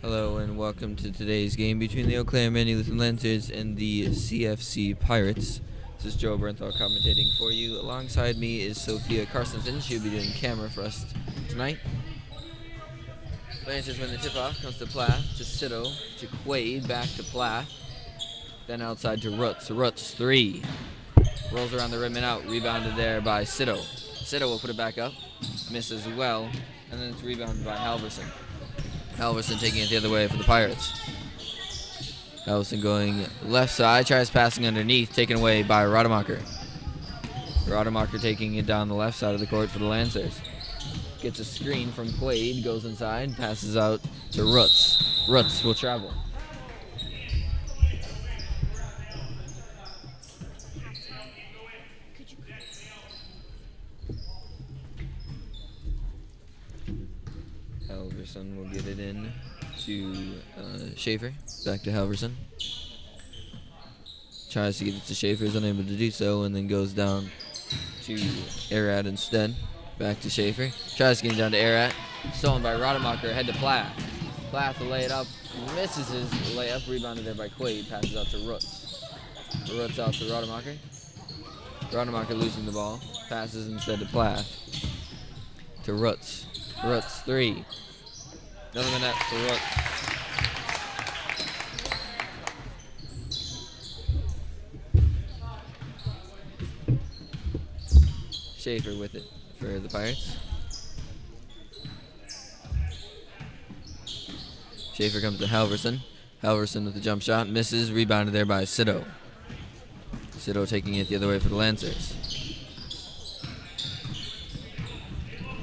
Hello and welcome to today's game between the Eau Claire Manly Lancers and the CFC Pirates. This is Joe Bernthal commentating for you. Alongside me is Sophia Carstensen. She'll be doing camera for us tonight. Lancers win the tip-off. Comes to Plath, to Sito, to Quaid, back to Plath. Then outside to Roots. Roots, 3. Rolls around the rim and out. Rebounded there by Sito. Sito will put it back up. Misses well. And then it's rebounded by Halverson. Halverson taking it the other way for the Pirates. Halverson going left side, tries passing underneath, taken away by Rademacher. Rademacher taking it down the left side of the court for the Lancers. Gets a screen from Quaid, goes inside, passes out to Roots. Roots will travel. Halverson will get it in to Schaefer. Back to Halverson. Tries to get it to Schaefer, is unable to do so, and then goes down to Arat instead. Back to Schaefer. Tries to get it down to Arat. Stolen by Rademacher, head to Plath. Plath will lay it up, misses his layup, rebounded there by Quaid, passes out to Roots. Roots out to Rademacher. Rademacher losing the ball, passes instead to Plath. To Roots. Roots, 3. Another net for Roots. Schaefer with it for the Pirates. Schaefer comes to Halverson. Halverson with the jump shot, misses, rebounded there by Sito. Sito taking it the other way for the Lancers.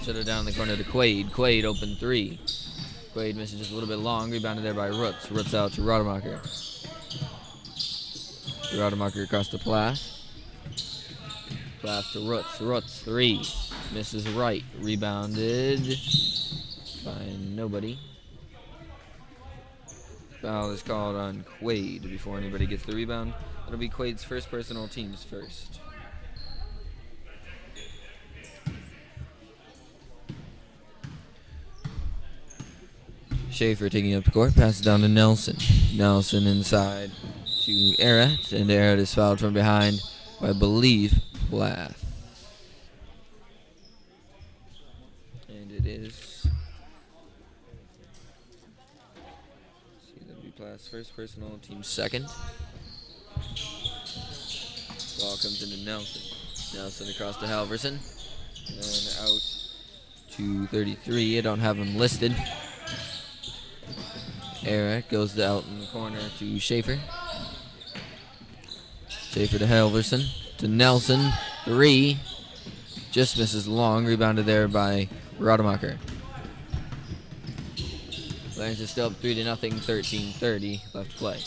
Sito down the corner to Quaid. Quaid open 3. Quaid misses just a little bit long, rebounded there by Roots. Roots out to Rademacher. Rademacher across to Plath. Plath to Roots. Roots, 3. Misses right. Rebounded by nobody. Foul is called on Quaid before anybody gets the rebound. It'll be Quaid's first personal, team's first. Schaefer taking up the court, passes down to Nelson. Nelson inside to Arat, and Arat is fouled from behind by, I believe, Plath. And it is. See, that'll be Plath's first personal, team's second. Ball comes into Nelson. Nelson across to Halverson. And out to 33. I don't have him listed. Eric goes out in the corner to Schaefer. Schaefer to Halverson. To Nelson. 3. Just misses long. Rebounded there by Rademacher. Lions are still up 3-0. 13:30 left to play.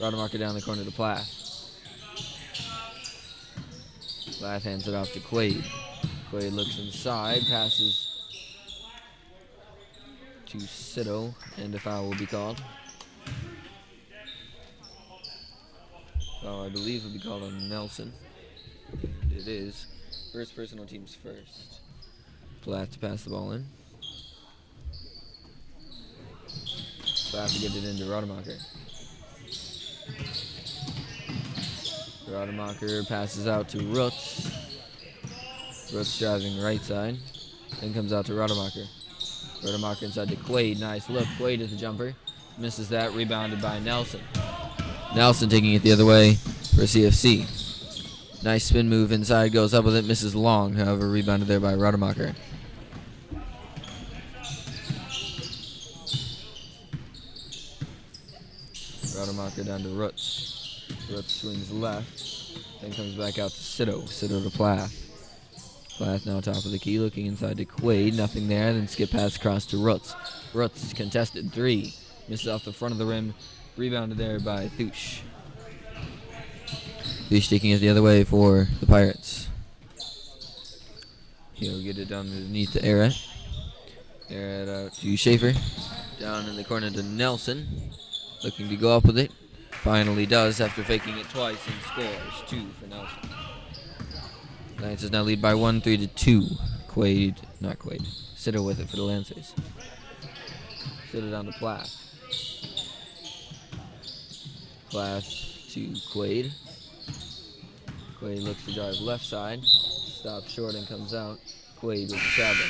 Rademacher down the corner to Plath. Plath hands it off to Quaid. Quaid looks inside. Passes to Sito, and a foul will be called. Foul, I believe, will be called on Nelson. And it is. First personal, team's first. Plath to pass the ball in. Plath to get it into Rademacher. Rademacher passes out to Roots. Roots driving right side. Then comes out to Rademacher. Rademacher inside to Quaid. Nice look. Quaid is the jumper. Misses that. Rebounded by Nelson. Nelson taking it the other way for CFC. Nice spin move inside. Goes up with it. Misses long. However, rebounded there by Rademacher. Rademacher down to Roots. Roots swings left. Then comes back out to Sito. Sito to Plath. Plath now top of the key, looking inside to Quaid. Nothing there. Then skip pass across to Roots. Roots contested 3. Misses off the front of the rim. Rebounded there by Thush. Thush taking it the other way for the Pirates. He'll get it down underneath to Arat. Arat out to Schaefer. Down in the corner to Nelson. Looking to go up with it. Finally does after faking it twice and scores. 2 for Nelson. Lancers now lead by 1, 3-2. Sito with it for the Lancers. Sit it down to Plath. Plath to Quaid. Quaid looks to drive left side. Stops short and comes out. Quaid with the travel.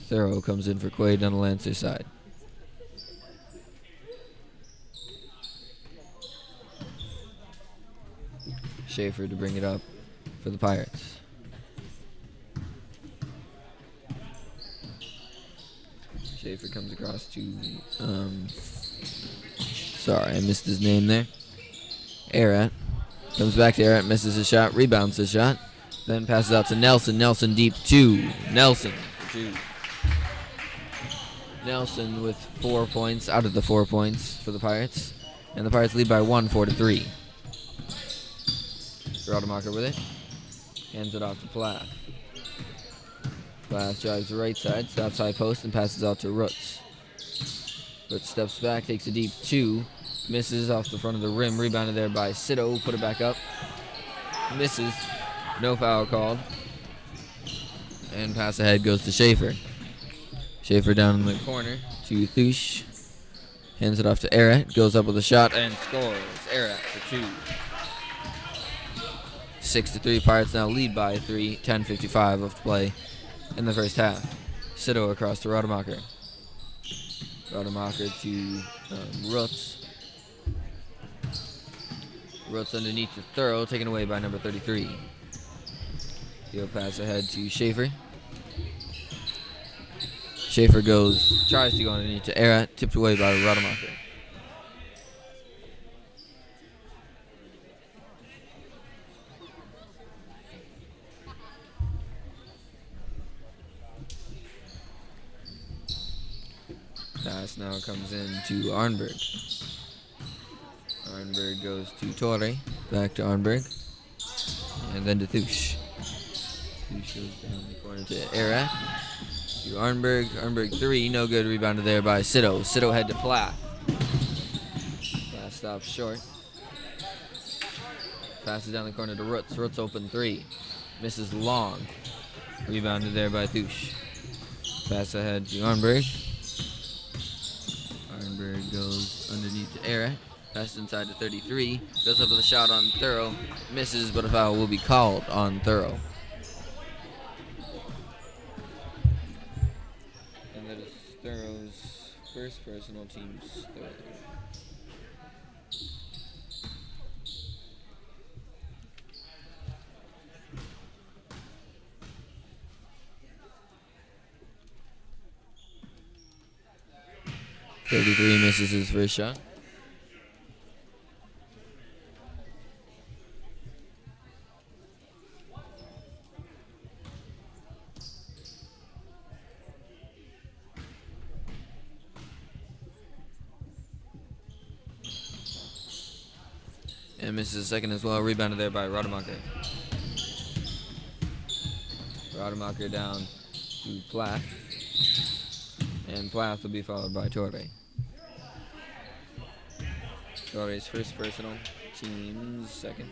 Thorough comes in for Quaid on the Lancer side. Schaefer to bring it up for the Pirates. Schaefer comes across to, sorry, I missed his name there. Arat. Comes back to Arat, misses his shot, rebounds his shot. Then passes out to Nelson. Nelson deep 2. Nelson for 2. Nelson with 4 points out of the 4 points for the Pirates. And the Pirates lead by 1, 4-3. Rademacher with it. Hands it off to Plath. Plath drives the right side, stops high post, and passes out to Roots. Roots steps back, takes a deep 2. Misses off the front of the rim. Rebounded there by Sito. Put it back up. Misses. No foul called. And pass ahead goes to Schaefer. Schaefer down in the corner to Thush. Hands it off to Arat. Goes up with a shot and scores. Arat for 2. 6-3. Pirates now lead by 3. 10:55 left to play in the first half. Sito across to Rademacher. Rademacher to Roots. Roots underneath to Thorough, taken away by number 33. He'll pass ahead to Schaefer. Schaefer tries to go underneath to Arat, tipped away by Rademacher. Pass now comes in to Arnberg. Arnberg goes to Torre, back to Arnberg, and then to Thush. Thush goes down the corner to Arat, to Arnberg. Arnberg 3, no good, rebounded there by Sito. Sito head to Plath. Plath stops short. Passes down the corner to Roots. Roots open 3. Misses long. Rebounded there by Thush. Pass ahead to Arnberg. Arnberg goes underneath to Arat. Passes inside to 33. Goes up with a shot on Thorough. Misses, but a foul will be called on Thorough. And that is Thorough's first personal, team's third. .33 misses his first shot. And misses a second as well. Rebounded there by Rademacher. Rademacher down to Plath. And Plath will be followed by Torre. Torre's first personal, team's second.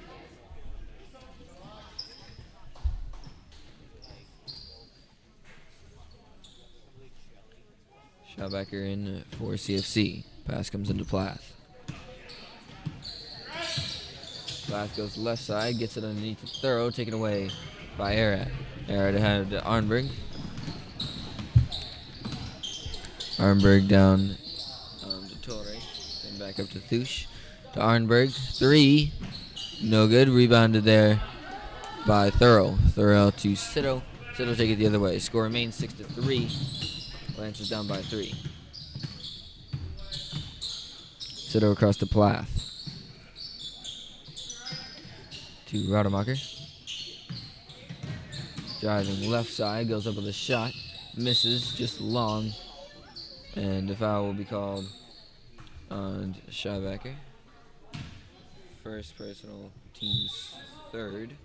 Schaubacker in for CFC. Pass comes into Plath. Plath goes left side, gets it underneath the Thorough, taken away by Arat. Arat ahead to Arnberg. Arnberg down to Torre, then back up to Thush. To Arnberg, 3, no good. Rebounded there by Thorough. Thorough to Sito. Sito take it the other way. Score remains 6-3. Lancers down by 3. Sito across to Plath. To Rademacher. Driving left side, goes up with a shot. Misses, just long. And a foul will be called on Schaubacker. First personal, team's third.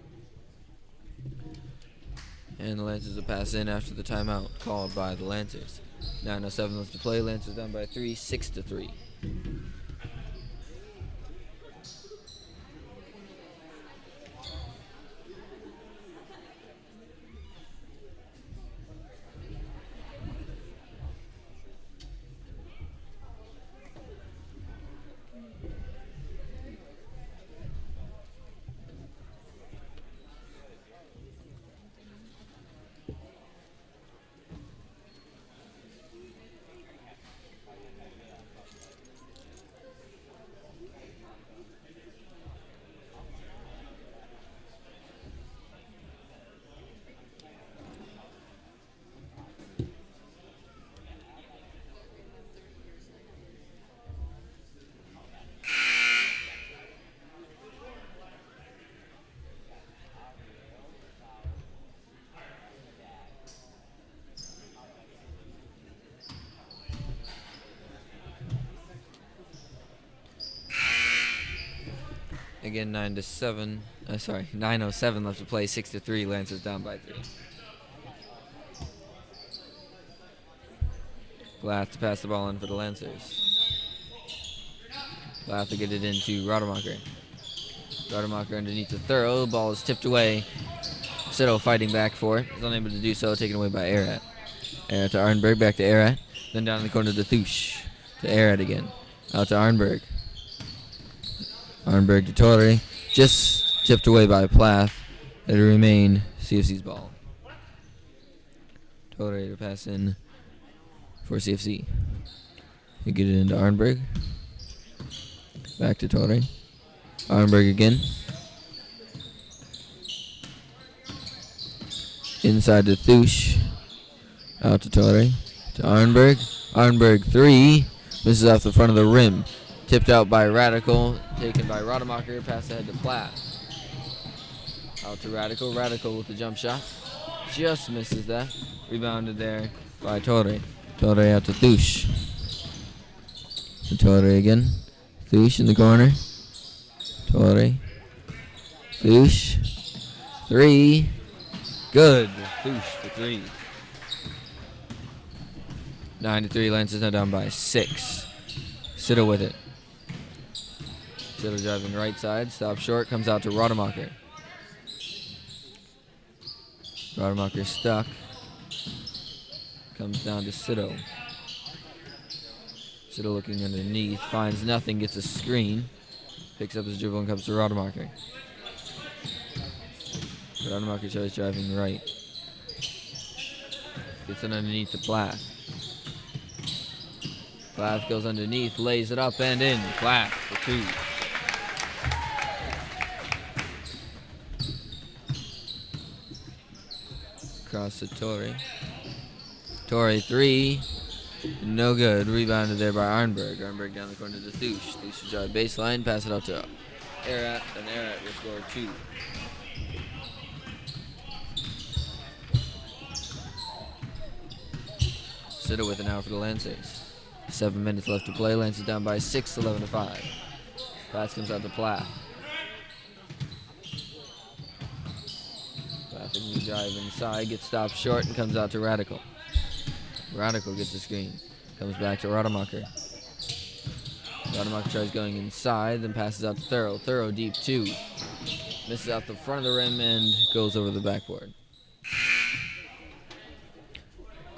And the Lancers will pass in after the timeout called by the Lancers. 9:07 left to play. Lancers down by 3, 6-3. Again, 9-7. Sorry, 9:07 left to play. 6-3. Lancers down by 3. Glath to pass the ball in for the Lancers. Glath to get it into Rademacher. Rademacher underneath the throw. Ball is tipped away. Sitto fighting back for it. Is unable to do so. Taken away by Arat. Arat to Arnberg. Back to Arat. Then down in the corner to Thush. To Arat again. Out to Arnberg. Arnberg to Torre. Just tipped away by Plath. It'll remain CFC's ball. Torre to pass in for CFC. You get it into Arnberg. Back to Torre. Arnberg again. Inside to Thush. Out to Torre. To Arnberg. Arnberg 3. Misses off the front of the rim. Tipped out by Radical. Taken by Rademacher. Pass ahead to Plath. Out to Radical. Radical with the jump shot. Just misses that. Rebounded there by Torre. Torre out to Thush. To Torre again. Thush in the corner. Torre. Thush. 3. Good. Thush for 3. 9-3. Lancers now down by 6. Sitto with it. Sitto driving right side. Stop short. Comes out to Rademacher. Rademacher stuck. Comes down to Sitto. Sitto looking underneath. Finds nothing. Gets a screen. Picks up his dribble and comes to Rademacher. Rademacher tries driving right. Gets it underneath to Plath. Plath goes underneath. Lays it up and in. Plath for 2. Across to Torre. Torre 3. No good. Rebounded there by Arnberg. Arnberg down the corner to Thush. Thush to drive baseline. Pass it out to Arat. And Arat will score 2. Sitto with it now for the Lancers. 7 minutes left to play. Lancers down by 6, 11-5. Pass comes out to Plath. Plath in the drive inside. Gets stopped short and comes out to Radical. Radical gets the screen. Comes back to Rademacher. Rademacher tries going inside, then passes out to Thorough. Thorough deep 2. Misses out the front of the rim and goes over the backboard.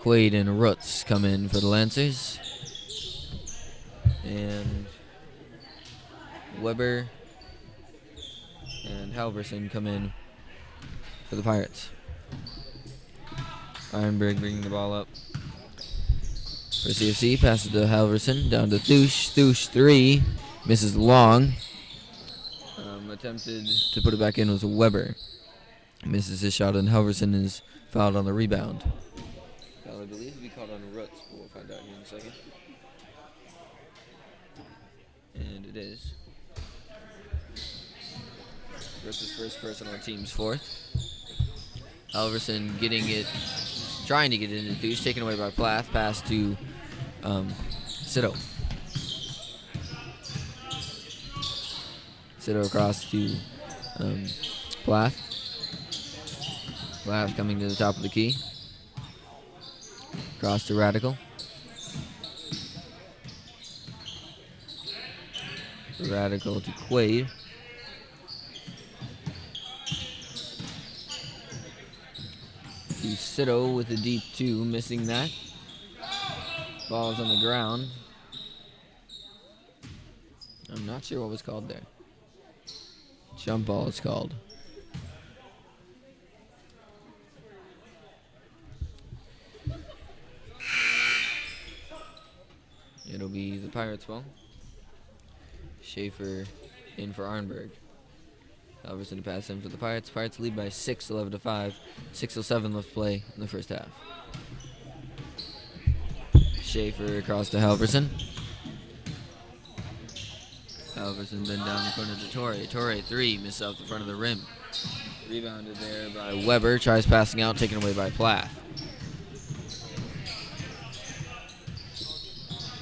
Quaid and Rutz come in for the Lancers. And Weber and Halverson come in for the Pirates. Arnberg bringing the ball up for CFC. Passes to Halverson. Down to Thush. Thush 3. Misses long. Attempted to put it back in was Weber. Misses his shot and Halverson is fouled on the rebound. I believe he'll be called on Rutz, but we'll find out here in a second. And it is. Rutz's first personal, team's 4th. Halverson getting it, trying to get it into Thush, taken away by Plath. Pass to Sitto. Sitto across to Plath. Plath coming to the top of the key. Cross to Radical. Radical to Quaid. To Sitto with a deep 2, missing that. Ball's on the ground. I'm not sure what was called there. Jump ball is called. It'll be the Pirates' ball. Schaefer in for Arnberg. Halverson to pass in for the Pirates. Pirates lead by 6, 11-5. 6:07 left to play in the first half. Schaefer across to Halverson. Halverson then down the corner to Torre. Torre 3, misses off the front of the rim. Rebounded there by Weber. Tries passing out, taken away by Plath.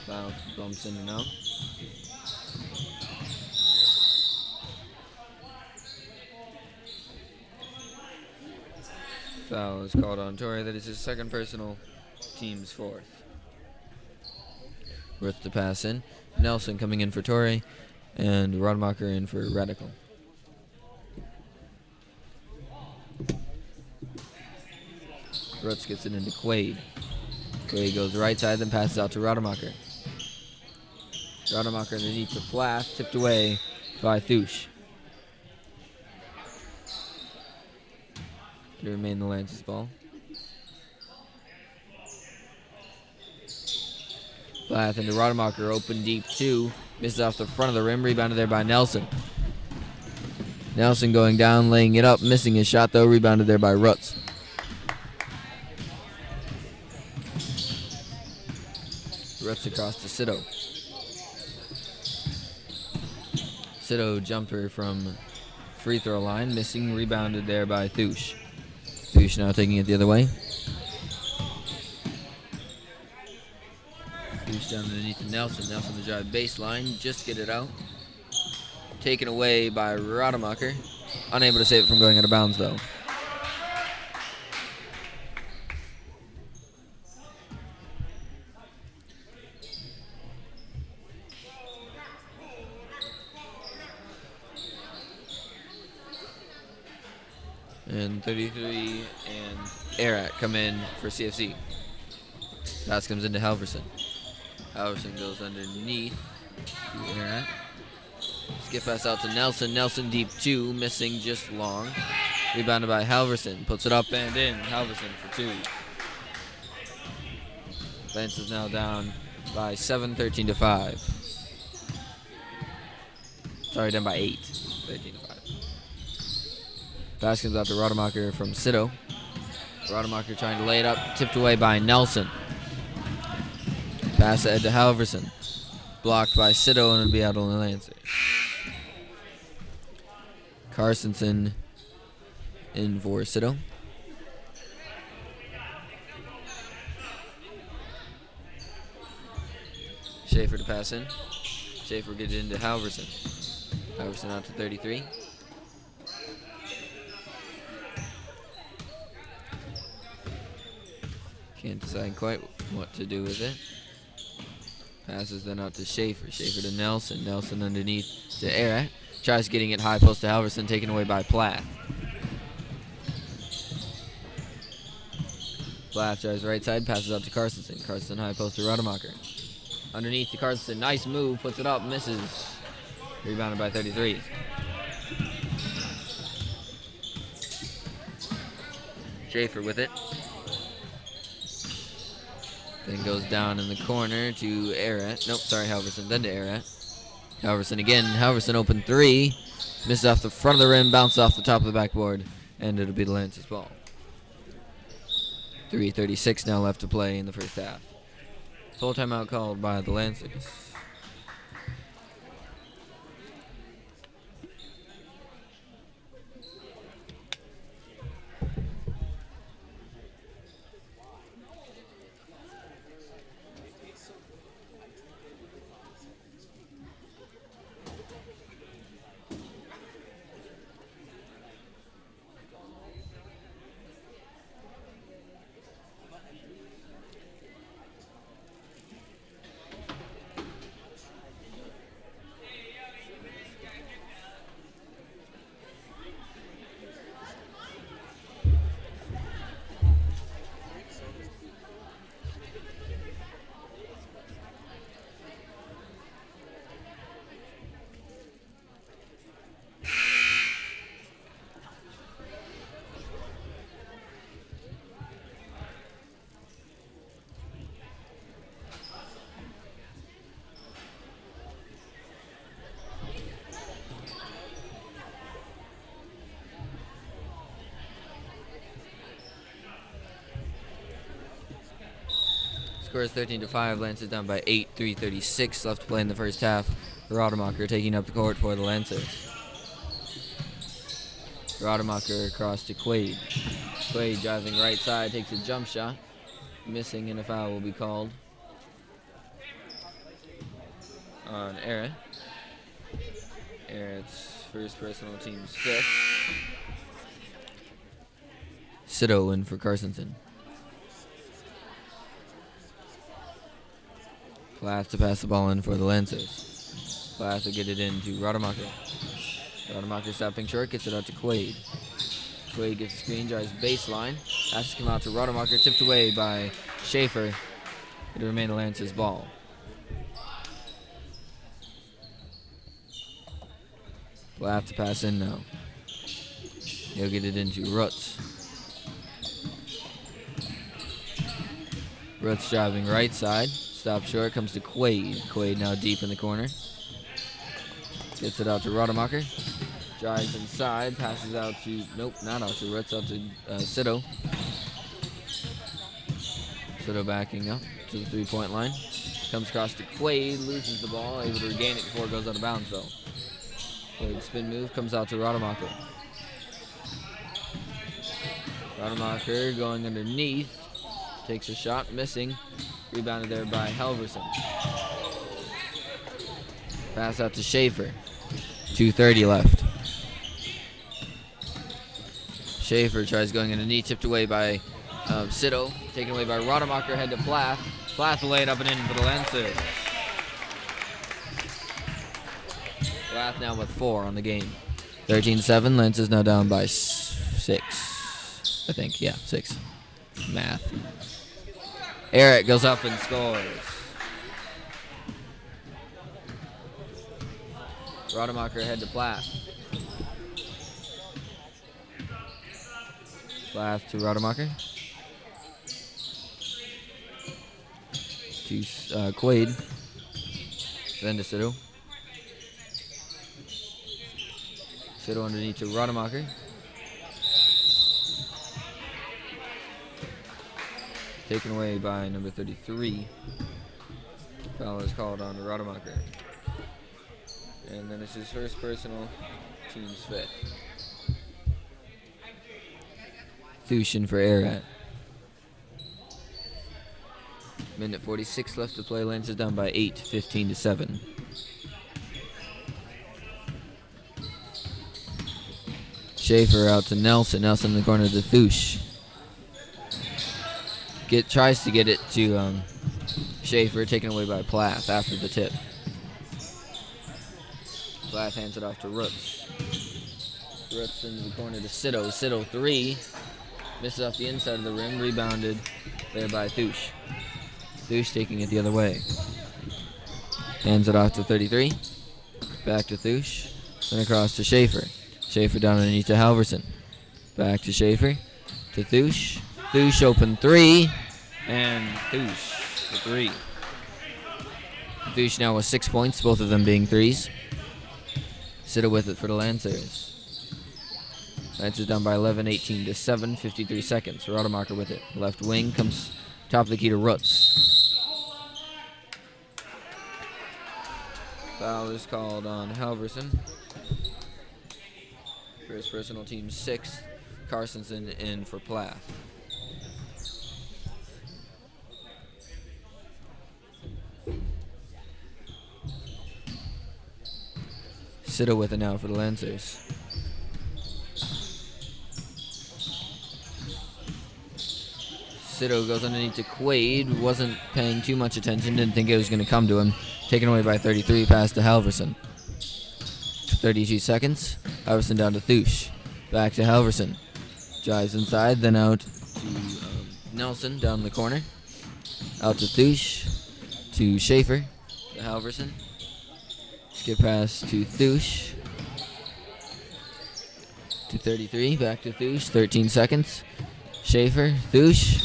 Foul bumps in and out. Foul is called on Torrey. That is his second personal, team's fourth. Worth the pass in. Nelson coming in for Torrey, and Rodemacher in for Radical. Rutz gets it into Quaid. Quaid goes right side, then passes out to Rodemacher. Rodemacher underneath the Plath, tipped away by Thusch. To remain the Lance's ball. Plath into Rodemacher, open deep two. Misses off the front of the rim, rebounded there by Nelson. Nelson going down, laying it up, missing his shot though, rebounded there by Rutz. Rutz across to Sito. Sito jumper from free throw line, missing, rebounded there by Thusch. Thusch now taking it the other way. Thusch down underneath Nelson. Nelson the drive baseline, just get it out. Taken away by Rodemacher. Unable to save it from going out of bounds though. And 33 and Arat come in for CFC. Pass comes into Halverson. Halverson goes underneath to Arat. Skip pass out to Nelson. Nelson deep two, missing just long. Rebounded by Halverson. Puts it up and in. Halverson for two. Lance is now down by 7, 13-5. Sorry, down by 8, 13-5. Pass comes out to Rodemacher from Sito. Rodemacher trying to lay it up, tipped away by Nelson. Pass ahead to Halverson. Blocked by Sito and it'll be out on the Lancers. Carstensen in for Sito. Schaefer to pass in. Schaefer gets it into Halverson. Halverson out to 33. Can't decide quite what to do with it. Passes then out to Schaefer. Schaefer to Nelson. Nelson underneath to Arat. Tries getting it high post to Halverson, taken away by Plath. Plath tries right side, passes out to Carstensen. Carstensen high post to Rodemacher. Underneath to Carstensen. Nice move, puts it up, misses. Rebounded by 33. Schaefer with it. Then goes down in the corner to Arat. Nope, sorry, Halverson. Then to Arat. Halverson again. Halverson open three. Misses off the front of the rim. Bounced off the top of the backboard. And it'll be the Lance's ball. 3:36 now left to play in the first half. Full timeout called by the Lancers. Score is 13-5. Lance is down by 8. 3:36 left to play in the first half. Rodemacher taking up the court for the Lancers. Rodemacher across to Quaid. Quaid driving right side, takes a jump shot. Missing and a foul will be called on Arat. Arat's first personal, team's fifth. Sido in for Carstensen. Plath to pass the ball in for the Lancers. Plath to get it in to Rademacher. Rademacher stopping short, gets it out to Quaid. Quaid gets a screen, drives baseline. Has to come out to Rademacher, tipped away by Schaefer. It'll remain the Lancers' ball. Plath to pass in now. He'll get it into Rutz. Rutz driving right side. Stop short, comes to Quaid. Quaid now deep in the corner. Gets it out to Rademacher. Drives inside, passes out to, nope, not out to Rutz, out to Sido. Sido backing up to the three-point line. Comes across to Quaid, loses the ball, able to regain it before it goes out of bounds though. Quaid spin move, comes out to Rademacher. Rademacher going underneath, takes a shot, missing. Rebounded there by Halverson. Pass out to Schaefer. 2:30 left. Schaefer tries going underneath, tipped away by Sido. Taken away by Rademacher, head to Plath. Plath will lay it up and in for the Lancers. Plath now with 4 on the game. 13-7. Lancers now down by 6. I think, yeah, 6. Math. Eric goes up and scores. Rademacher head to Plath. Plath to Rademacher. To Quaid. Then to Sido. Sido underneath to Rademacher. Taken away by number 33. Foul is called on Rademacher. And then it's his first personal, team's 5th. Thushin for Arat. Minute 46 left to play. Lancers down by 8, 15-7. Schaefer out to Nelson. Nelson in the corner to Thush. Tries to get it to Schaefer, taken away by Plath after the tip. Plath hands it off to Rutz. Rutz into the corner to Sido. Sido 3. Misses off the inside of the rim. Rebounded there by Thush. Thush taking it the other way. Hands it off to 33. Back to Thush. Then across to Schaefer. Schaefer down underneath to Halverson. Back to Schaefer. To Thush. Thush open 3. And Thush for 3. Thush now with 6 points, both of them being 3s. Sido with it for the Lancers. Lancers down by 11, 18-7, 53 seconds. Rademacher with it. Left wing comes top of the key to Rutz. Foul is called on Halverson. For his personal team 6th. Carstensen in for Plath. Sido with it now for the Lancers. Sido goes underneath to Quaid. Wasn't paying too much attention. Didn't think it was going to come to him. Taken away by 33. Pass to Halverson. 32 seconds. Halverson down to Thush. Back to Halverson. Drives inside. Then out to Nelson down the corner. Out to Thush. To Schaefer. To Halverson. Skip pass to Thush. To 33. Back to Thush. 13 seconds. Schaefer. Thush.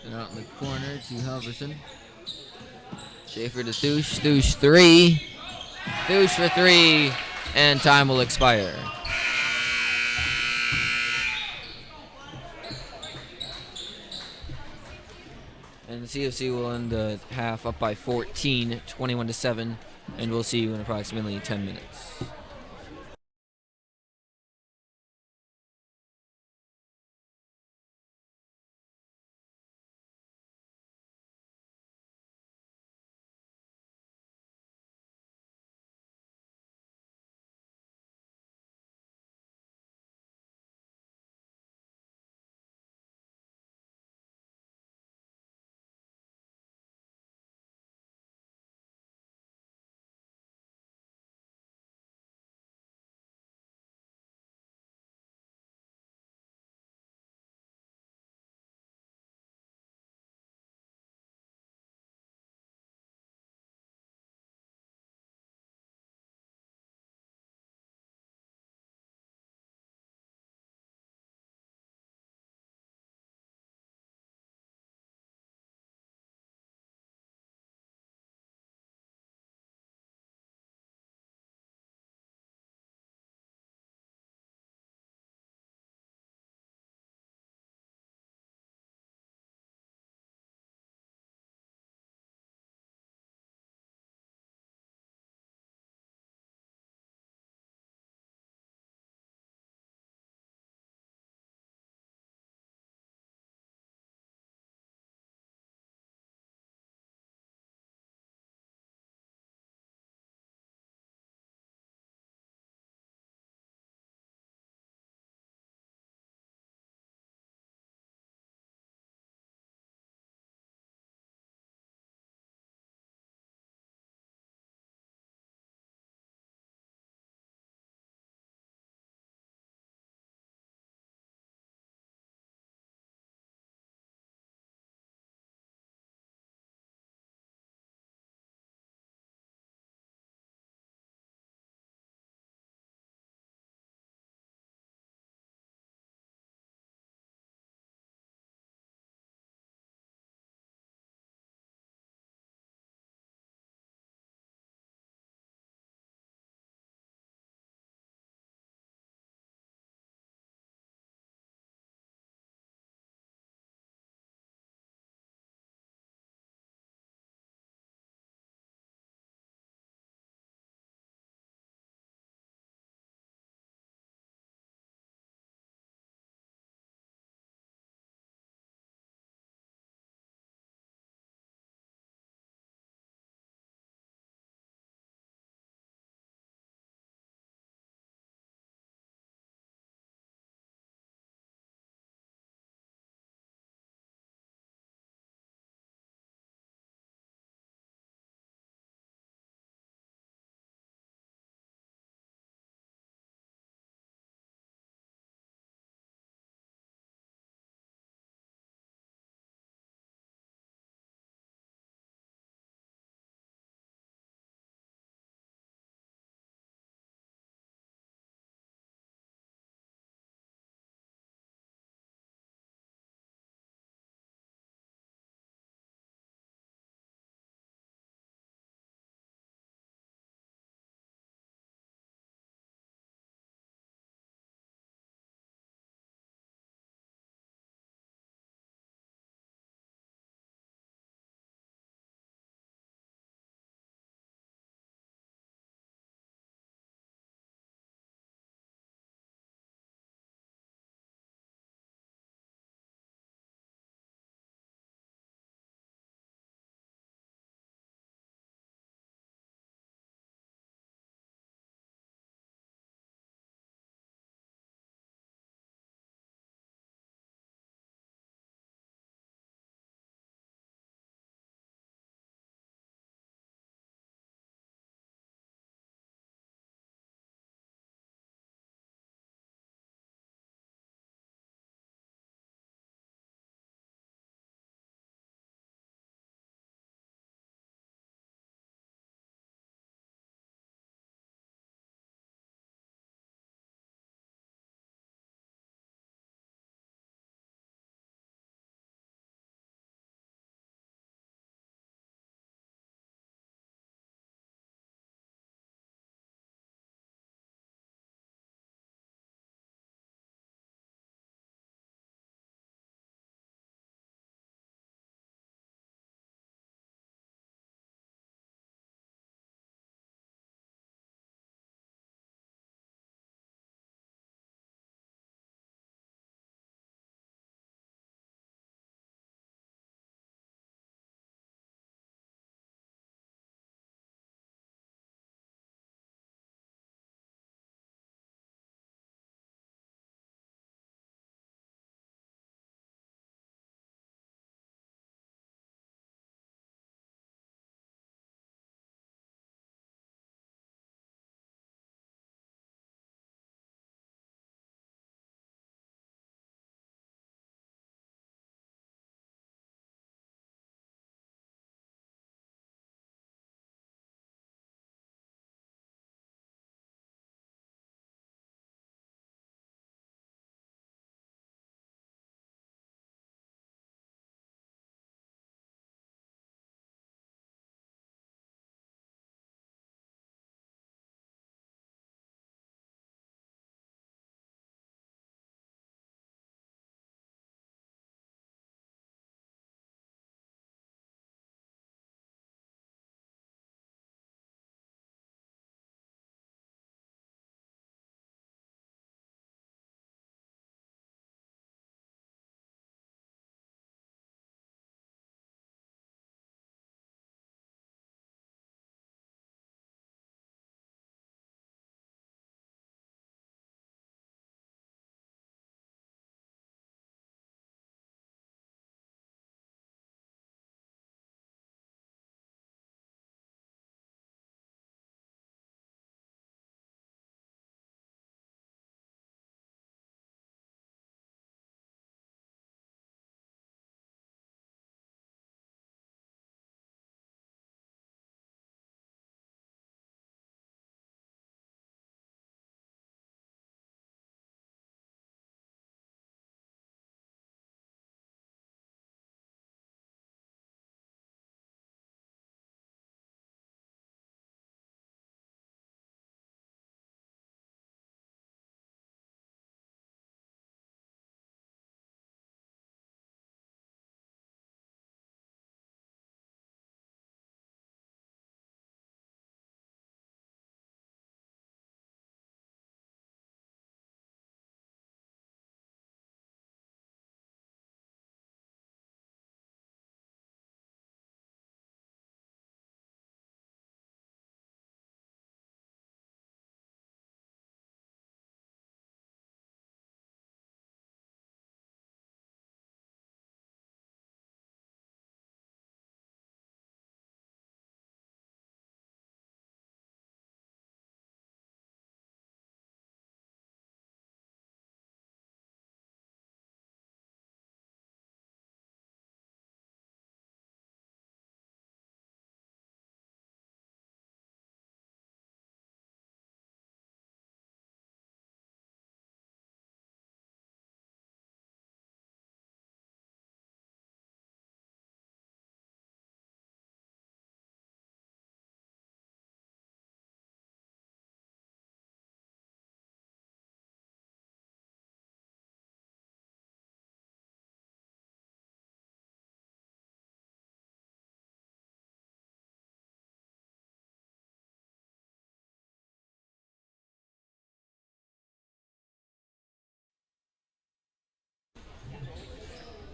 And out in the corner to Halverson. Schaefer to Thush. Thush 3. Thush for 3. And time will expire. And the CFC will end the half up by 14, 21-7. And we'll see you in approximately 10 minutes.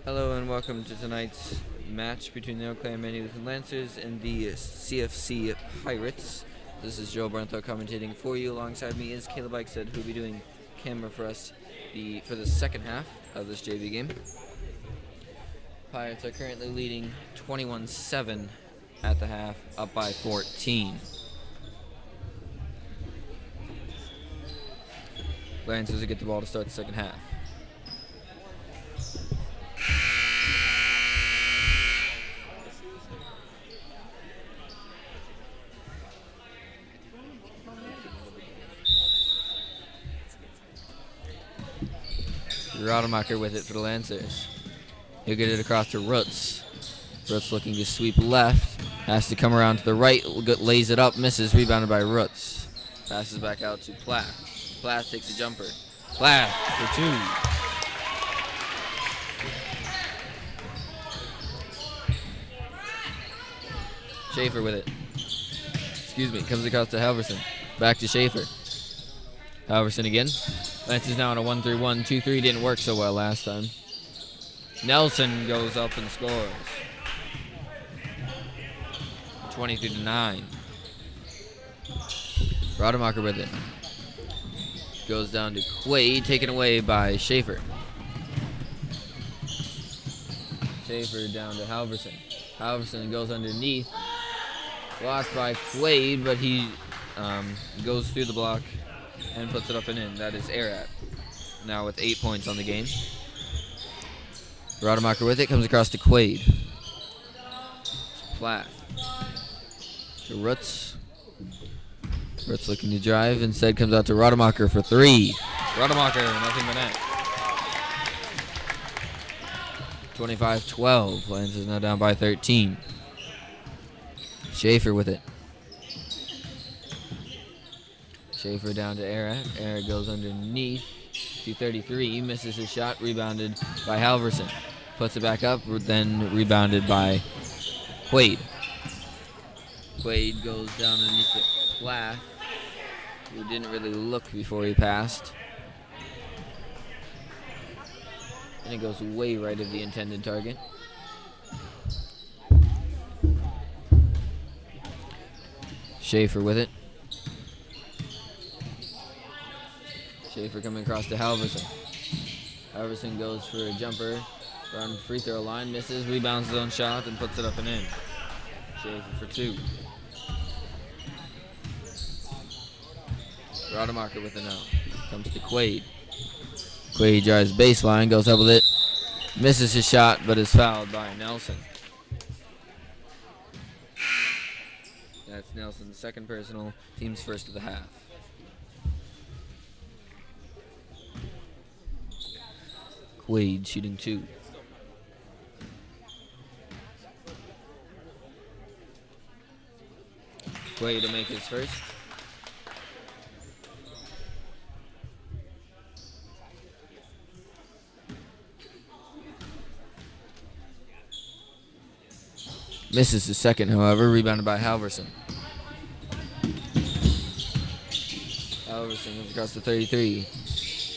Hello and welcome to tonight's match between the Eau Claire Man Youth and Lancers and the CFC Pirates. This is Joe Bernthal commentating for you. Alongside me is Caleb Eichstead, who will be doing camera for us for the second half of this JV game. Pirates are currently leading 21-7 at the half, up by 14. Lancers will get the ball to start the second half. Rademacher with it for the Lancers. He'll get it across to Rutz. Rutz looking to sweep left. Has to come around to the right. Lays it up. Misses. Rebounded by Rutz. Passes back out to Plath. Plath takes a jumper. Plath for two. Schaefer with it. Excuse me. Comes across to Halverson. Back to Schaefer. Halverson again. Lancers now on a 1-3-1. 2-3 didn't work so well last time. Nelson goes up and scores. 23-9. Rademacher with it. Goes down to Quaid, taken away by Schaefer. Schaefer down to Halverson. Halverson goes underneath. Blocked by Quaid, but he goes through the block and puts it up and in. That is Arat. Now with 8 points on the game. Rademacher with it, comes across to Quaid. Platt. To Rutz. Rutz looking to drive. Instead comes out to Rademacher for three. Rademacher, nothing but net. 25-12. Lancers now down by 13. Schaefer with it. Schaefer down to Arat. Arat goes underneath. 233, misses his shot, rebounded by Halverson. Puts it back up, then rebounded by Quaid. Quaid goes down underneath the Plath, who didn't really look before he passed. And it goes way right of the intended target. Schaefer with it. Schaefer coming across to Halverson. Halverson goes for a jumper around free throw line, misses, rebounds his own shot, and puts it up and in. Schaefer for two. Rademacher with it now. Comes to Quaid. Quaid drives baseline, goes up with it, misses his shot, but is fouled by Nelson. That's Nelson's second personal, team's first of the half. Quaid shooting two. Quaid to make his first. Misses his second, however, rebounded by Halverson. Halverson goes across the 33.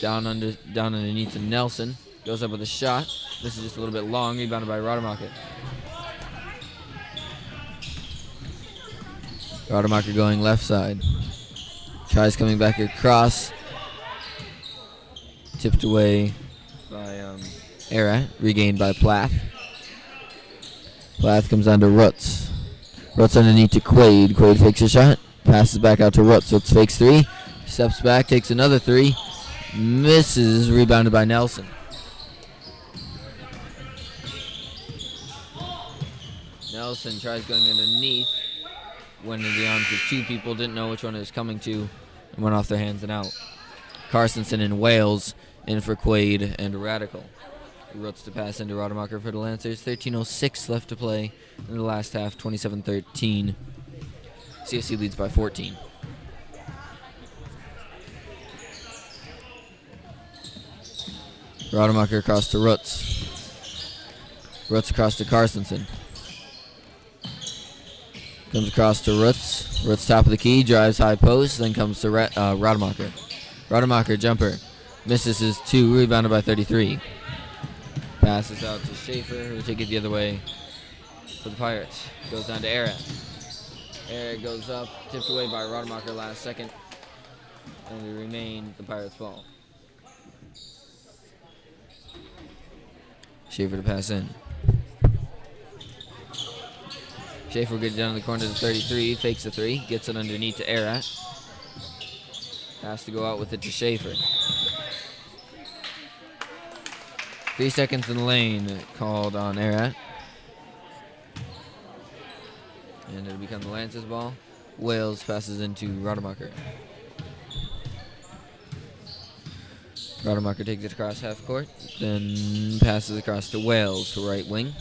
Down underneath to Nelson. Goes up with a shot. This is just a little bit long. Rebounded by Rademacher. Rademacher going left side. Tries coming back across. Tipped away by Arat. Regained by Plath. Plath comes down to Rutz. Rutz underneath to Quaid. Quaid fakes a shot. Passes back out to Rutz. Rutz fakes three. Steps back. Takes another three. Misses. Rebounded by Nelson. Nelson tries going underneath. Went into the arms of two people, didn't know which one it was coming to, and went off their hands and out. Carsonson and Wales in for Quaid and Radical. Rutz to pass into Rademacher for the Lancers. 13:06 left to play in the last half, 27-13. CFC leads by 14. Rademacher across to Rutz. Rutz across to Carsonson. Comes across to Rutz. Rutz top of the key, drives high post, then comes to Rademacher. Rademacher jumper. Misses his two, rebounded by 33. Passes out to Schaefer, who will take it the other way for the Pirates. Goes down to Eric. Eric goes up, tipped away by Rademacher last second. And we remain the Pirates' ball. Schaefer to pass in. Schaefer will get it down the corner to 33, fakes the 3, gets it underneath to Arat. Has to go out with it to Schaefer. 3 seconds in the lane called on Arat. And it'll become the Lance's ball. Wales passes into Rademacher. Rademacher takes it across half court, then passes across to Wales to right wing.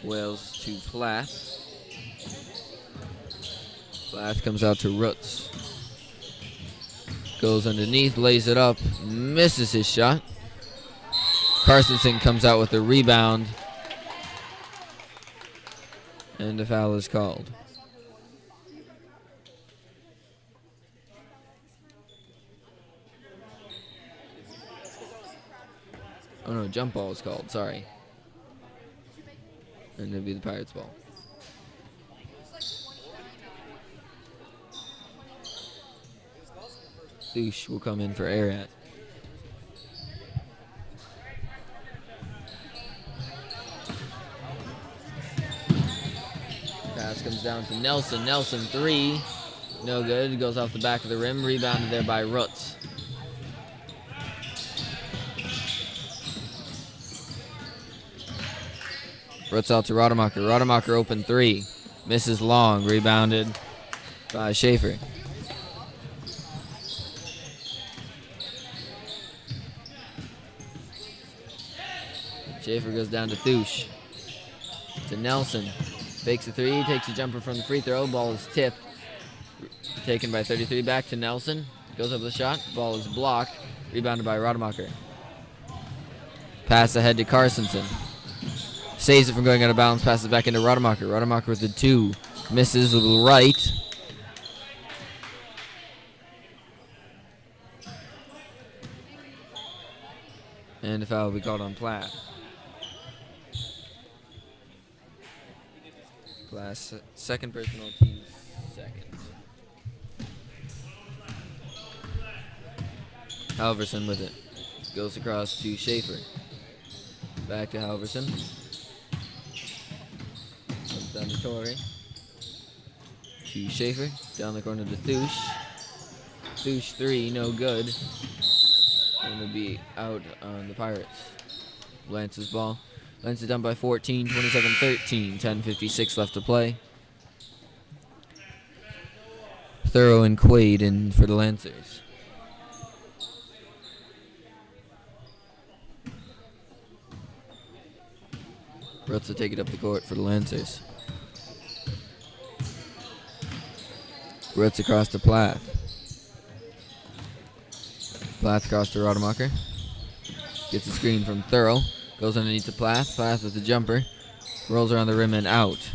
Wales to Plath. Plath comes out to Roots. Goes underneath, lays it up, misses his shot. Carstensen comes out with a rebound. And a foul is called. Oh no, jump ball is called, sorry. And it'll be the Pirates' ball. Thush will come in for Arat. Pass comes down to Nelson. Nelson 3. No good. It goes off the back of the rim. Rebounded there by Rutz. Rutz out to Rademacher. Rademacher open 3. Misses long. Rebounded by Schaefer. Schaefer goes down to Thush. To Nelson. Fakes a 3. Takes a jumper from the free throw. Ball is tipped. Taken by 33. Back to Nelson. Goes up with a shot. Ball is blocked. Rebounded by Rademacher. Pass ahead to Carstensen. Saves it from going out of bounds. Passes back into Rademacher. Rademacher with the 2. Misses with the right. And a foul will be called on Plath. Plath's second personal, team second. Halverson with it. Goes across to Schaefer. Back to Halverson. Comes down to Torrey. To Schaefer. Down the corner to Thush. Thush 3, no good. And it'll be out on the Pirates. Lance's ball. Lance is down by 14, 27-13. 10:56 left to play. Thorough and Quaid in for the Lancers. Rutz will take it up the court for the Lancers. Rutz across to Plath. Plath across to Rademacher. Gets a screen from Thorough. Goes underneath to Plath. Plath with the jumper. Rolls around the rim and out.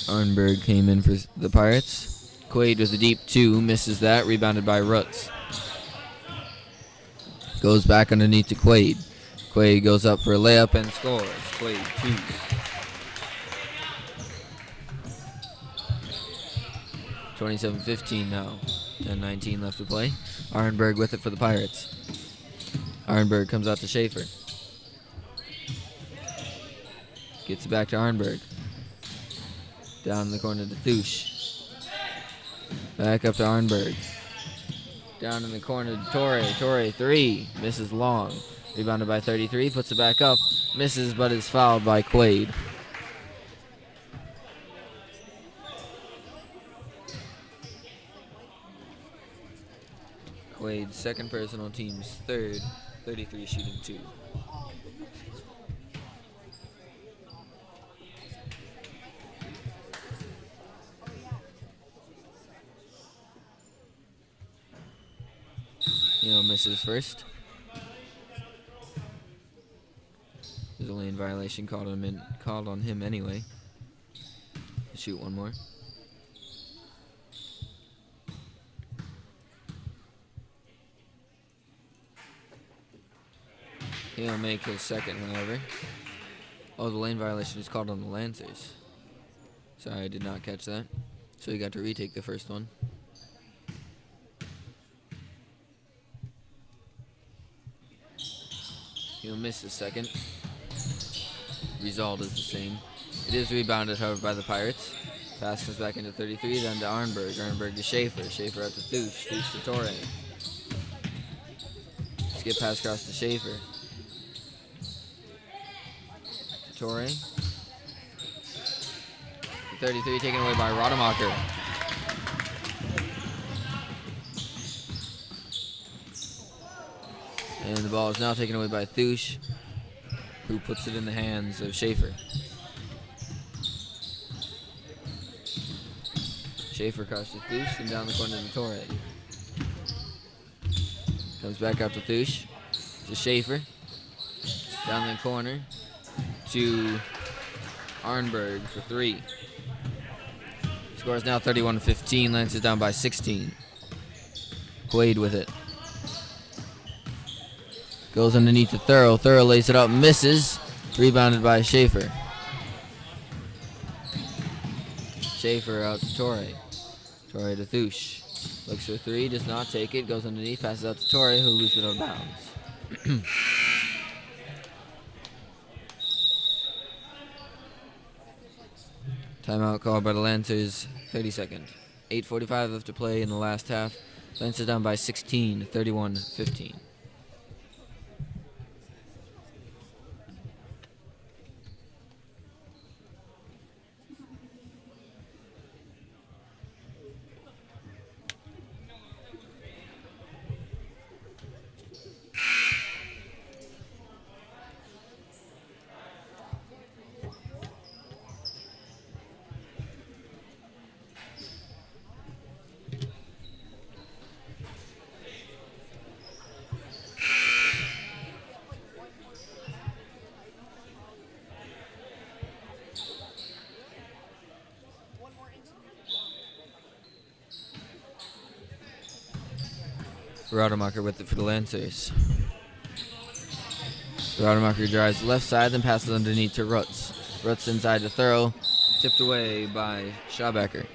Arnberg came in for the Pirates. Quaid with a deep 2. Misses that. Rebounded by Rutz. Goes back underneath to Quaid. Quaid goes up for a layup and scores. Quaid 2. (27-15) now. 10:19 left to play. Arnberg with it for the Pirates. Arnberg comes out to Schaefer. Gets it back to Arnberg. Down in the corner to Thush. Back up to Arnberg. Down in the corner to Torrey. Torrey 3. Misses long. Rebounded by 33. Puts it back up. Misses, but is fouled by Quaid. Quaid's second personal, team's third. 33 shooting 2. Misses first. There's Lane violation called on him anyway. Shoot one more. He'll make his second, however. Oh, the lane violation is called on the Lancers. Sorry, I did not catch that. So he got to retake the first one. He'll miss his second. Result is the same. It is rebounded, however, by the Pirates. Pass comes back into 33, then to Arnberg. Arnberg to Schaefer. Schaefer out to Thush. Thush to Torre. Skip pass across to Schaefer. To Torre. 33 taken away by Rademacher. And the ball is now taken away by Thush, who puts it in the hands of Schaefer. Schaefer across to Thush and down the corner to Torre. Comes back out to Thush, to Schaefer. Down the corner to Arnberg for 3. Score is now 31-15. Lance is down by 16. Quaid with it. Goes underneath to Thurl. Thurl lays it up, misses. Rebounded by Schaefer. Schaefer out to Torre. Torre to Thush. Looks for 3, does not take it. Goes underneath, passes out to Torre, who loses it out of bounds. Timeout called by the Lancers, 30-second. 8:45 left to play in the last half. Lancers down by 16, 31-15. Rademacher with it for the Lancers. Rademacher drives left side, then passes underneath to Rutz. Rutz inside to Thurl, tipped away by Schabacker.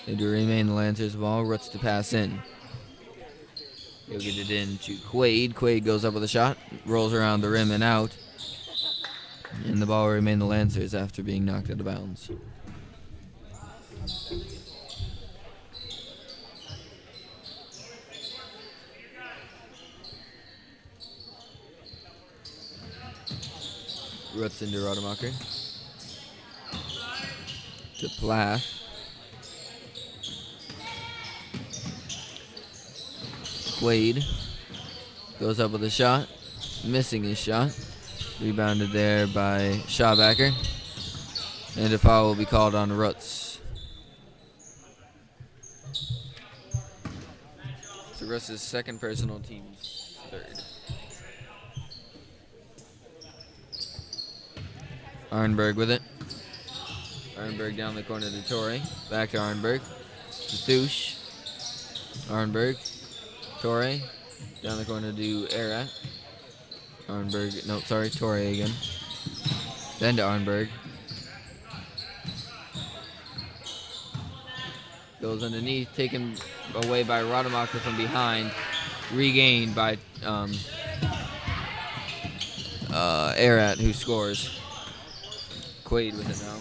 They do remain the Lancers ball. Rutz to pass in. He'll get it in to Quaid. Quaid goes up with a shot, rolls around the rim and out. And the ball will remain the Lancers after being knocked out of bounds. Rutz into Rademacher. To Plath. Quaid goes up with a shot, missing his shot. Rebounded there by Schabacker. And a foul will be called on Rutz. So Rutz's second personal, team's third. Arnberg with it. Arnberg down the corner to Torre. Back to Arnberg. To Thush. Arnberg. Torre. Down the corner to Erat. Arnberg. No, sorry. Torre again. Then to Arnberg. Goes underneath. Taken away by Rademacher from behind. Regained by Erat, who scores. Quaid with it now.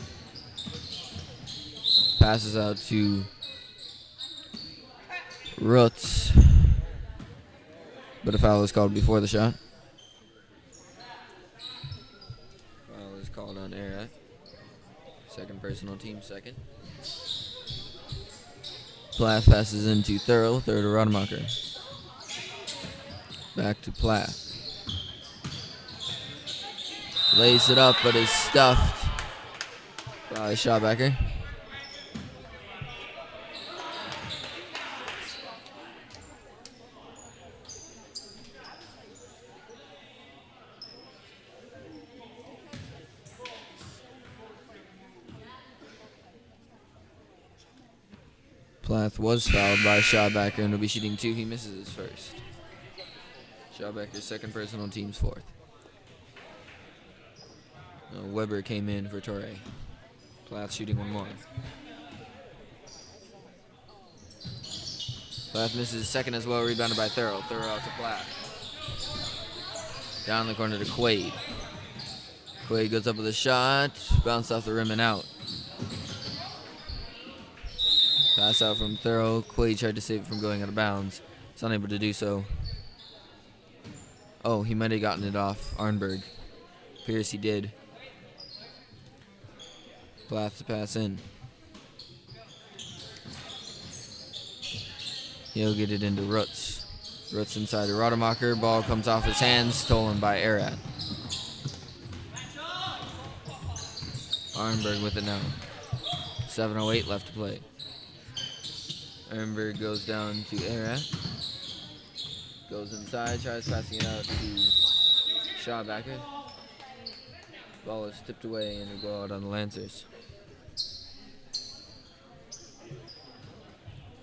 Passes out to Rutz. But a foul is called before the shot. Foul is called on Erat. Second personal, team second. Plath passes into Thurl. Third to Rademacher. Back to Plath. Lays it up, but is stuffed by Schabacker. Plath was fouled by Schaubacker and will be shooting 2. He misses his first. Schaubacker's second personal, team's 4th. Weber came in for Torre. Plath shooting 1 more. Plath misses his second as well, rebounded by Thurl. Thurl out to Plath. Down the corner to Quaid. Quaid goes up with a shot, bounced off the rim and out. Pass out from Thurl. Quaid tried to save it from going out of bounds. He's unable to do so. Oh, he might have gotten it off Arnberg. Appears he did. Plath to pass in. He'll get it into Rutz. Rutz inside to Rademacher. Ball comes off his hands, stolen by Erat. Arnberg with it now. 7:08 left to play. Arnberg goes down to Erat. Goes inside, tries passing it out to Schaubacker. Ball is tipped away and will go out on the Lancers.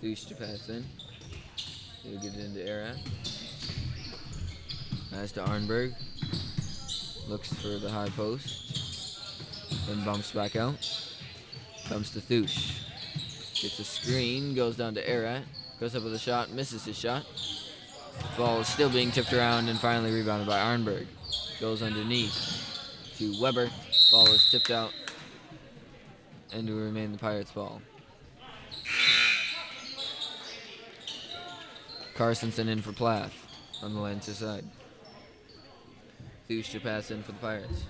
Thusch to pass in. He'll get it into Erat. Pass to Arnberg. Looks for the high post. Then bumps back out. Comes to Thusch. Gets a screen, goes down to Erat. Goes up with a shot, misses his shot. Ball is still being tipped around and finally rebounded by Arnberg. Goes underneath to Weber. Ball is tipped out and will remain the Pirates' ball. Carstensen in for Plath on the Lancer side. Thusch to pass in for the Pirates.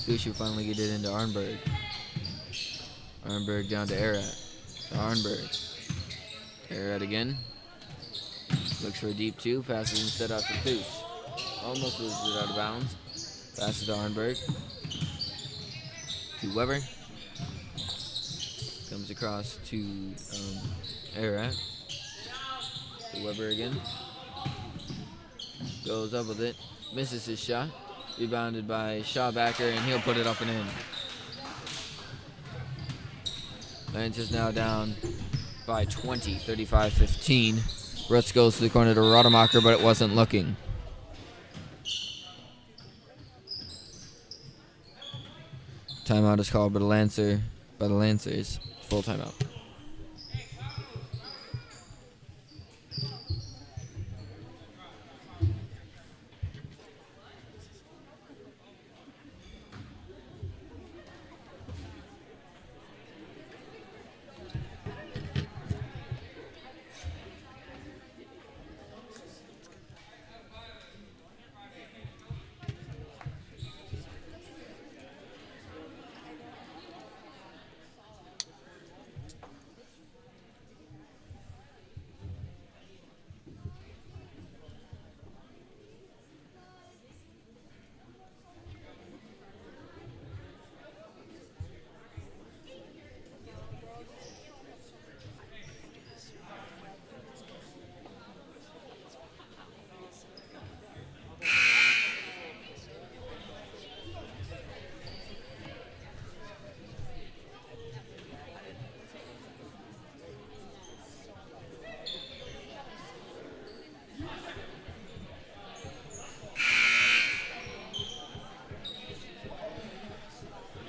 Thusch will finally get it into Arnberg. Arnberg down to Erat. Arnberg. Erat again. Looks for a deep 2. Passes instead out to Thusch. Almost loses it out of bounds. Passes to Arnberg. To Weber. Comes across to Erat. To Weber again. Goes up with it. Misses his shot. Rebounded by Schaubacker, and he'll put it up and in. Lancers now down by 20, 35-15. Rutz goes to the corner to Rademacher, but it wasn't looking. Timeout is called by the Lancers. Full timeout.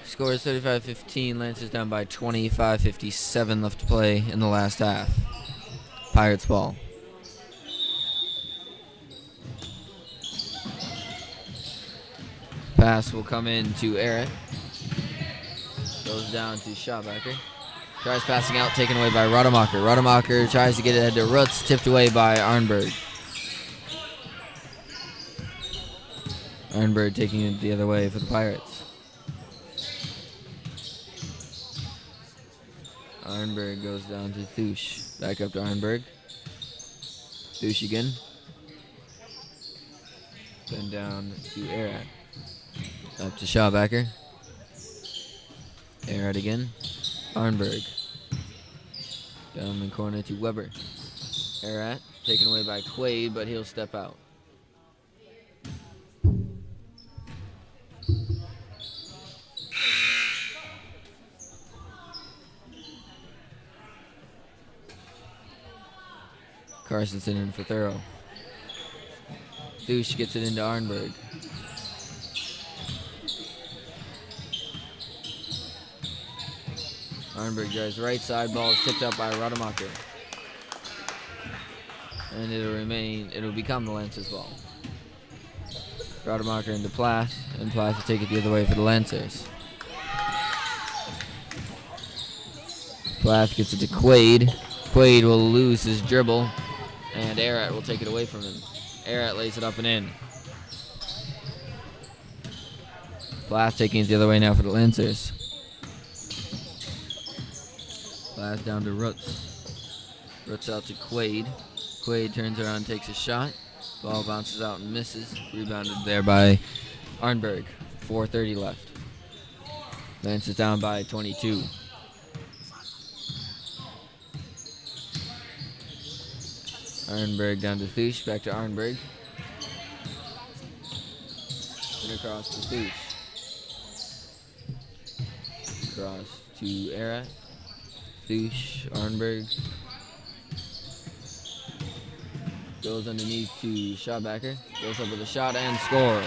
Score is 35-15. Lancers down by 25-57 left to play in the last half. Pirates ball. Pass will come in to Erat. Goes down to Schaubacker. Tries passing out, taken away by Rademacher. Rademacher tries to get it ahead to Rutz, tipped away by Arnberg. Arnberg taking it the other way for the Pirates. Arnberg goes down to Thusch. Back up to Arnberg. Thusch again. Then down to Erat. Up to Schaubacker. Erat again. Arnberg. Down the corner to Weber. Erat taken away by Quaid, but he'll step out. Carstensen in for throw. Thusch gets it into Arnberg. Arnberg drives right side, ball is tipped up by Rademacher. And it'll become the Lancers' ball. Rademacher into Plath, and Plath will take it the other way for the Lancers. Plath gets it to Quaid. Quaid will lose his dribble, and Arat will take it away from him. Arat lays it up and in. Plath taking it the other way now for the Lancers. Plath down to Rutz. Rutz out to Quaid. Quaid turns around and takes a shot. Ball bounces out and misses. Rebounded there by Arnberg. 4:30 left. Lancers down by 22. Arnberg down to Thusch. Back to Arnberg. And across to Thusch. Across to Arat. Thusch, Arnberg. Goes underneath to Schaubacker. Goes up with a shot and scores.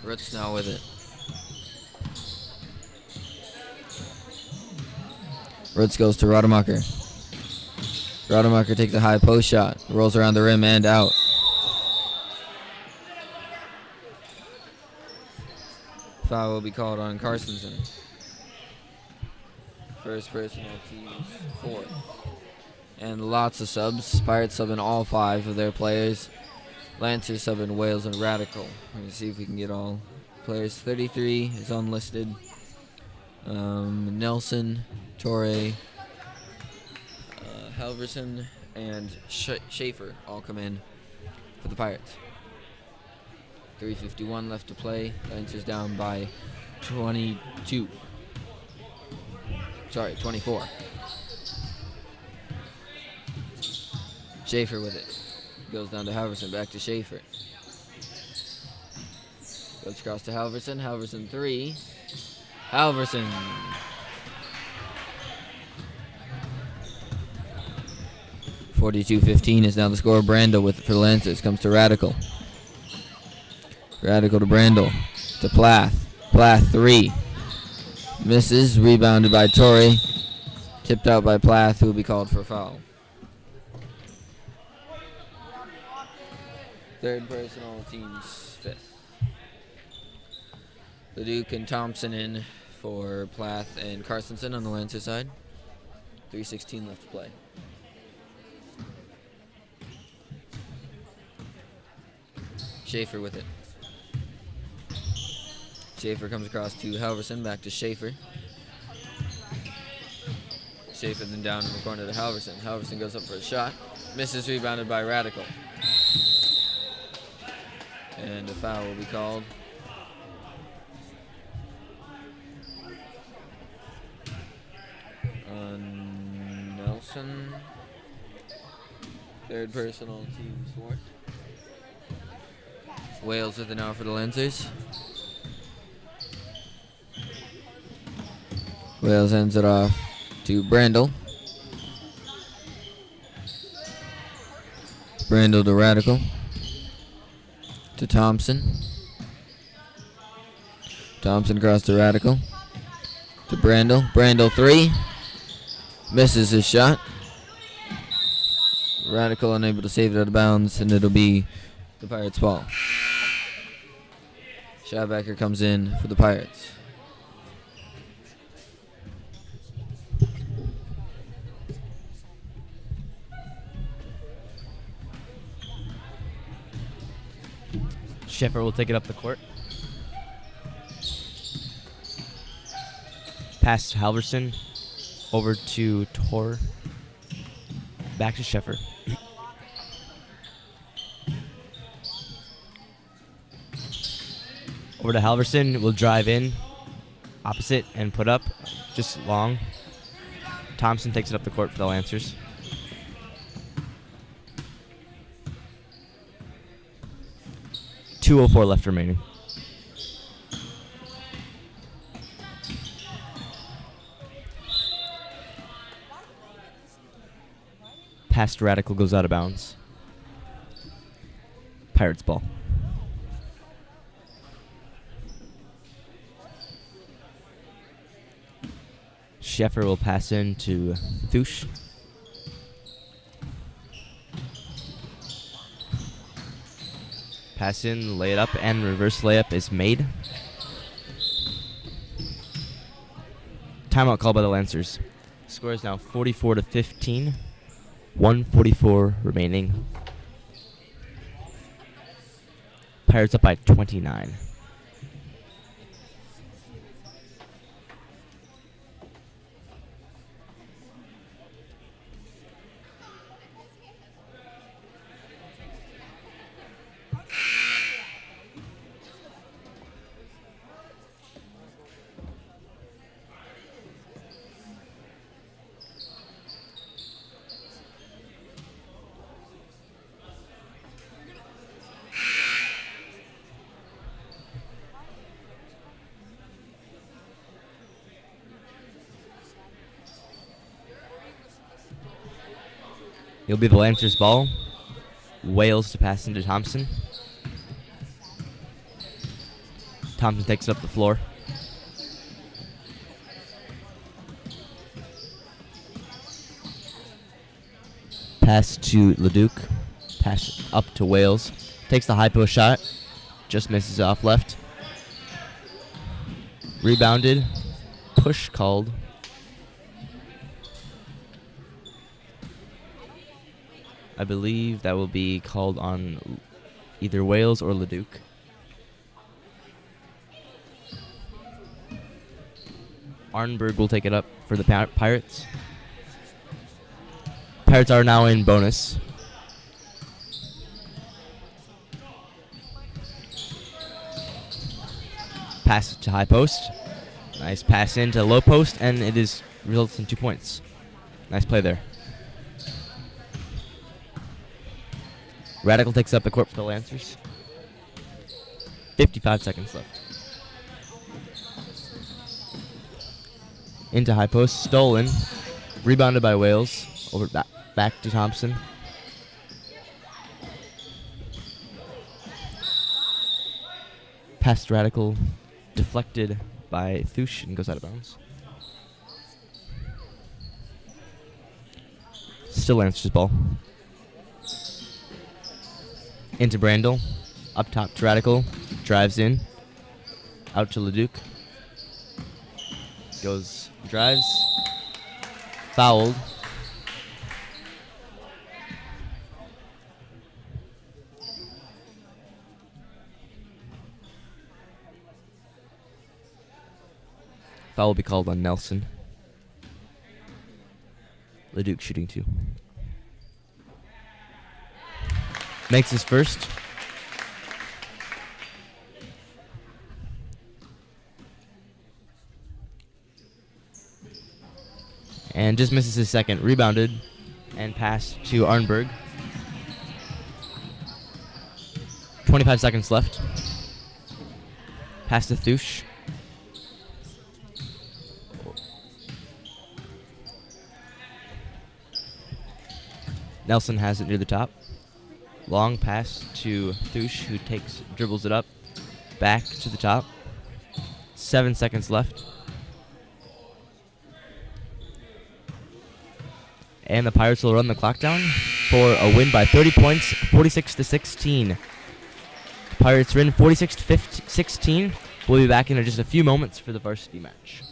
Rutz now with it. Rutz goes to Rademacher. Rademacher takes a high post shot. Rolls around the rim and out. Foul will be called on Carstensen. First personal, team's fourth. And lots of subs. Pirates subbing all 5 of their players. Lancers subbing Wales and Radical. We're going to see if we can get all players. 33 is unlisted. Nelson, Torre, Halverson, and Schaefer all come in for the Pirates. 3:51 left to play. Lancers down by 22. Sorry, 24. Schaefer with it. Goes down to Halverson, back to Schaefer. Goes across to Halverson. Halverson 3. Halverson. .42-15 is now the score. Brandel with it for the Lancers. Comes to Radical. Radical to Brandel. To Plath. Plath 3. Misses. Rebounded by Torrey. Tipped out by Plath, who will be called for a foul. Third personal, team's 5th. Leduc and Thompson in for Plath and Carstensen on the Lancer side. 3:16 left to play. Schaefer with it. Schaefer comes across to Halverson, back to Schaefer. Schaefer then down in the corner to Halverson. Halverson goes up for a shot. Misses, rebounded by Radical. And a foul will be called. On Nelson. Third personal, team's 4th. Wales with it now for the Lancers. Wales ends it off to Brandel. Brandel to Radical. To Thompson. Thompson across to Radical. To Brandel. Brandel 3. Misses his shot. Radical unable to save it out of bounds, and it'll be the Pirates' ball. Schaubacker comes in for the Pirates. Scheffer will take it up the court. Pass to Halverson. Over to Tor. Back to Scheffer. Over to Halverson. Will drive in. Opposite and put up. Just long. Thompson takes it up the court for the Lancers. .204 left remaining. Pass to Radical goes out of bounds. Pirates ball. Sheffer will pass in to Thush. Pass in, lay it up, and reverse layup is made. Timeout called by the Lancers. Score is now 44-15. 1:44 remaining. Pirates up by 29. It'll be the Lancers ball. Wales to pass into Thompson. Thompson takes it up the floor. Pass to Leduc. Pass up to Wales. Takes the high post shot. Just misses off left. Rebounded. Push called. I believe that will be called on either Wales or Leduc. Arnberg will take it up for the Pirates. Pirates are now in bonus. Pass to high post. Nice pass into low post, and it results in 2 points. Nice play there. Radical takes up the court for the Lancers. 55 seconds left. Into high post, stolen. Rebounded by Wales. Over back to Thompson. Pass to Radical. Deflected by Thush and goes out of bounds. Still Lancers ball. Into Brandel. Up top to Radical. Drives in. Out to Leduc. Goes, drives. Fouled. Foul will be called on Nelson. Leduc shooting 2. Makes his first. And just misses his second. Rebounded and passed to Arnberg. 25 seconds left. Pass to Thush. Nelson has it near the top. Long pass to Thush, who dribbles it up, back to the top. 7 seconds left. And the Pirates will run the clock down for a win by 30 points, 46-16. The Pirates win 46-16. We'll be back in just a few moments for the varsity match.